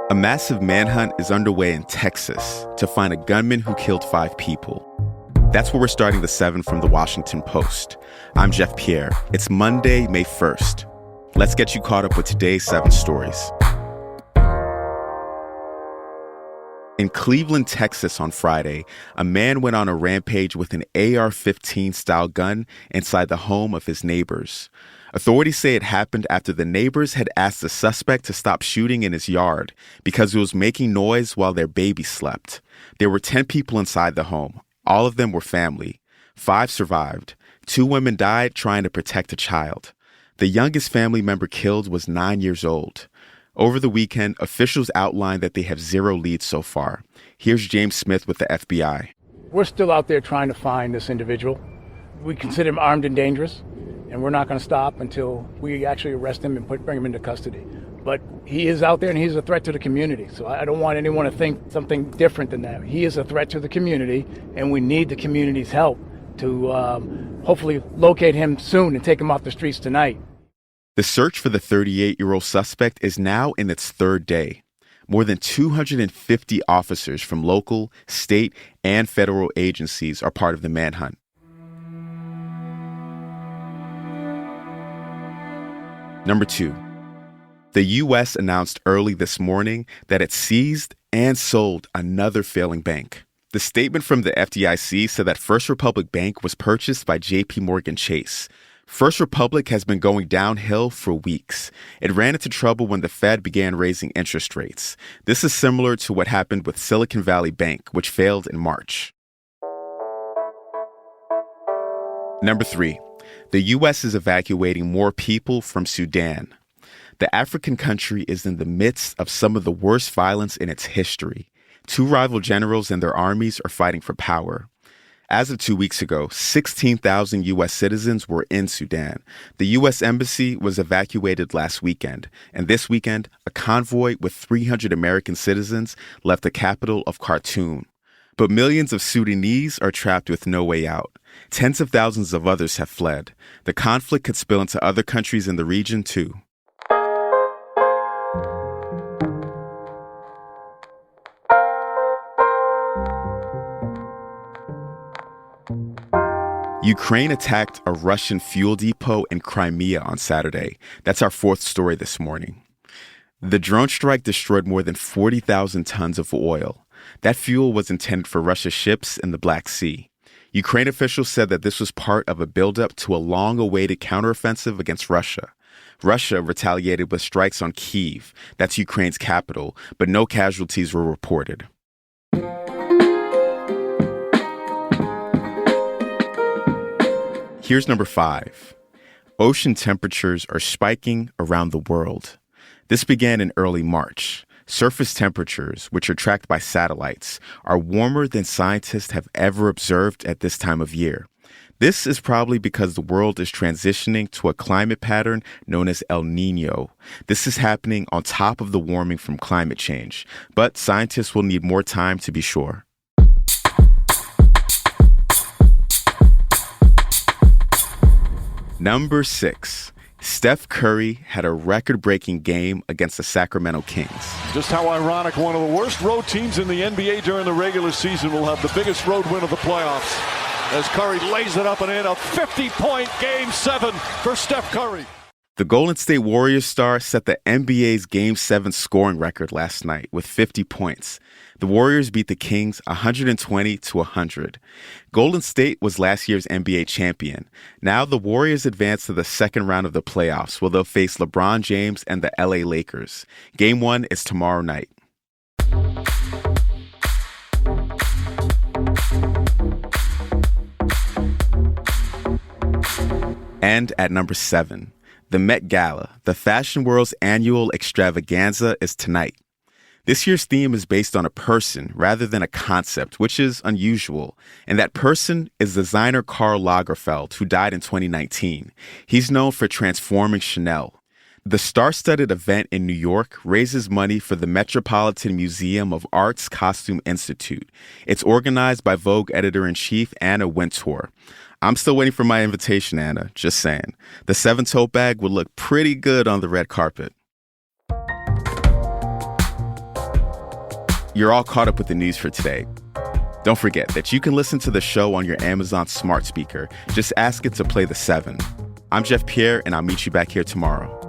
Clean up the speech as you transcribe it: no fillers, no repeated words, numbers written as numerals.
A massive manhunt is underway in Texas to find a gunman who killed 5 people. That's where we're starting the 7 from the Washington Post. I'm Jeff Pierre. It's Monday, May 1st. Let's get you caught up with today's 7 stories. In Cleveland, Texas on Friday, a man went on a rampage with an AR-15 style gun inside the home of his neighbors. Authorities say it happened after the neighbors had asked the suspect to stop shooting in his yard because it was making noise while their baby slept. There were 10 people inside the home. All of them were family. 5 survived. 2 women died trying to protect a child. The youngest family member killed was 9 years old. Over the weekend, officials outlined that they have 0 leads so far. Here's James Smith with the FBI. We're still out there trying to find this individual. We consider him armed and dangerous, and we're not going to stop until we actually arrest him and bring him into custody. But he is out there, and he's a threat to the community. So I don't want anyone to think something different than that. He is a threat to the community, and we need the community's help to hopefully locate him soon and take him off the streets tonight. The search for the 38-year-old suspect is now in its 3rd day. More than 250 officers from local, state, and federal agencies are part of the manhunt. Number 2. The U.S. announced early this morning that it seized and sold another failing bank. The statement from the FDIC said that First Republic Bank was purchased by J.P. Morgan Chase. First Republic has been going downhill for weeks. It ran into trouble when the Fed began raising interest rates. This is similar to what happened with Silicon Valley Bank, which failed in March. Number 3. The U.S. is evacuating more people from Sudan. The African country is in the midst of some of the worst violence in its history. 2 rival generals and their armies are fighting for power. As of 2 weeks ago, 16,000 U.S. citizens were in Sudan. The U.S. Embassy was evacuated last weekend, and this weekend, a convoy with 300 American citizens left the capital of Khartoum. But millions of Sudanese are trapped with no way out. Tens of thousands of others have fled. The conflict could spill into other countries in the region, too. Ukraine attacked a Russian fuel depot in Crimea on Saturday. That's our 4th story this morning. The drone strike destroyed more than 40,000 tons of oil. That fuel was intended for Russia's ships in the Black Sea. Ukraine officials said that this was part of a buildup to a long-awaited counteroffensive against Russia. Russia retaliated with strikes on Kyiv, that's Ukraine's capital, but no casualties were reported. Here's number 5. Ocean temperatures are spiking around the world. This began in early March. Surface temperatures, which are tracked by satellites, are warmer than scientists have ever observed at this time of year. This is probably because the world is transitioning to a climate pattern known as El Niño. This is happening on top of the warming from climate change, but scientists will need more time to be sure. Number 6. Steph Curry had a record-breaking game against the Sacramento Kings. Just how ironic, one of the worst road teams in the NBA during the regular season will have the biggest road win of the playoffs as Curry lays it up and in. A 50-point Game 7 for Steph Curry. The Golden State Warriors star set the NBA's Game 7 scoring record last night with 50 points. The Warriors beat the Kings 120-100. Golden State was last year's NBA champion. Now the Warriors advance to the second round of the playoffs, where they'll face LeBron James and the LA Lakers. Game 1 is tomorrow night. And at number 7, the Met Gala, the fashion world's annual extravaganza, is tonight. This year's theme is based on a person rather than a concept, which is unusual. And that person is designer Karl Lagerfeld, who died in 2019. He's known for transforming Chanel. The star-studded event in New York raises money for the Metropolitan Museum of Art's Costume Institute. It's organized by Vogue editor-in-chief Anna Wintour. I'm still waiting for my invitation, Anna, just saying. The 7 tote bag would look pretty good on the red carpet. you're all caught up with the news for today. Don't forget that you can listen to the show on your Amazon smart speaker. Just ask it to play the 7. I'm Jeff Pierre, and I'll meet you back here tomorrow.